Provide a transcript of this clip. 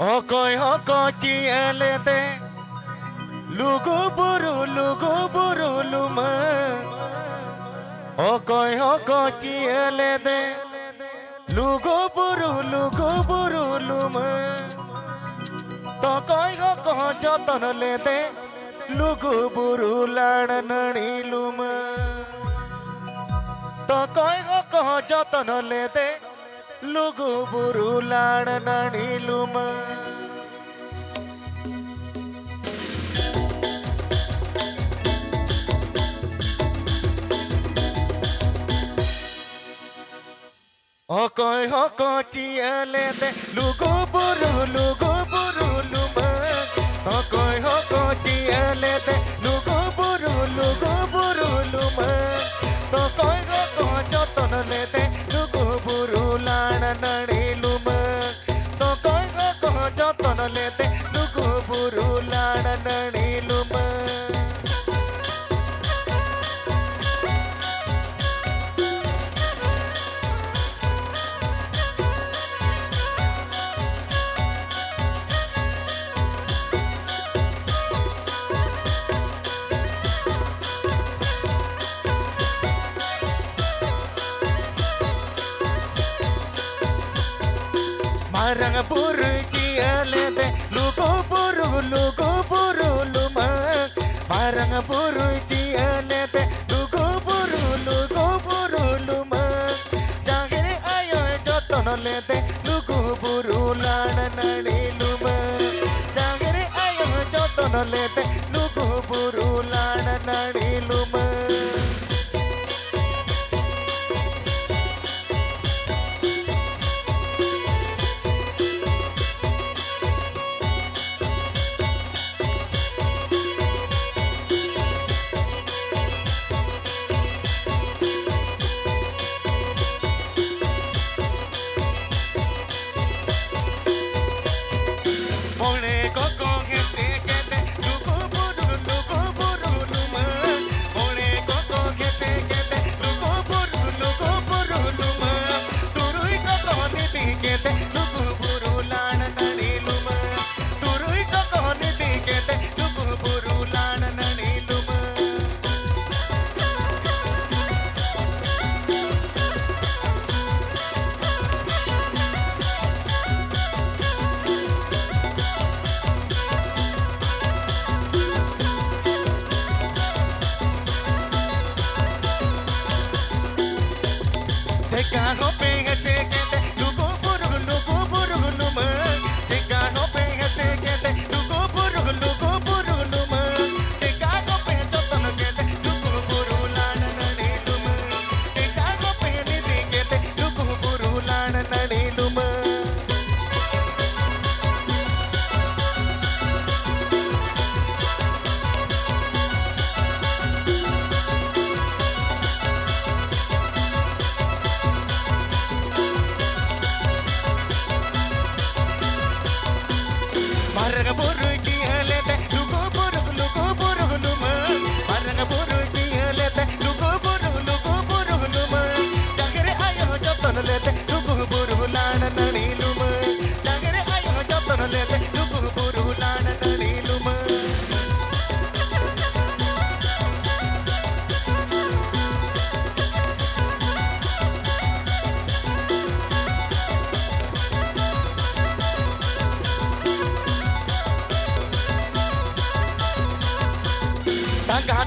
Okoy okochi elete lugu buru luma. Okoy okochi elete lugu buru luma. Tokoy oko joton lete lugu buru lanani luma. Tokoy oko joton lete lugu buru lanani luma. Okoy okochi elete lugu buru luma. Okoy okochi elete lugu buru luma. Okoy oko joton lete lugu buru lanani luma. Okoy oko joton lete lugu buru lanani luma. Marang buru cielete lugu buru luma. Marang buru cielete lugu buru luma. Jangere ayo joton lete lugu buru lanani luma. Jangere ayo joton lete lugu buru lanani luma. Jika hoping sekete lugu buru luma. Jika hoping sekete lugu buru luma. Jika hoping joton kete lugu buru lanani luma. Jika hoping nidi kete lugu buru lanani luma. Marang buru cielete lugu buru luma. Marang buru cielete lugu buru luma. Jangere ayo joton lete lugu buru lanani luma. Jangere ayo joton lete lugu buru lanani luma. Tangga